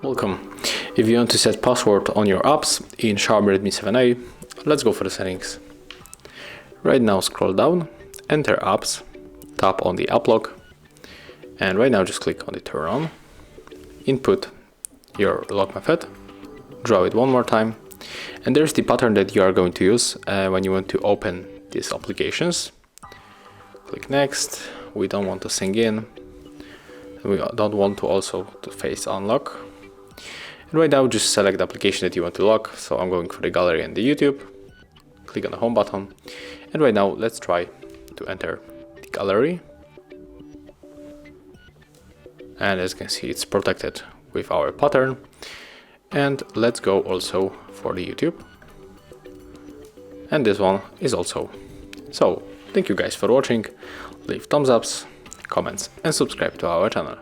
Welcome. If you want to set password on your apps in XIAOMI Redmi 7A, let's go for the settings. Right now scroll down, enter apps, tap on the app lock, and right now just click on the turn on. Input your lock method, draw it one more time, and there's the pattern that you are going to use when you want to open these applications. Click next. We don't want to sync in. We don't want to also to face unlock. And right now just select the application that you want to lock. So I'm going for the gallery and the YouTube. Click on the home button. And right now let's try to enter the gallery. And as you can see, it's protected with our pattern. And let's go also for the YouTube. And this one is also. So thank you guys for watching. Leave thumbs ups, comments and subscribe to our channel.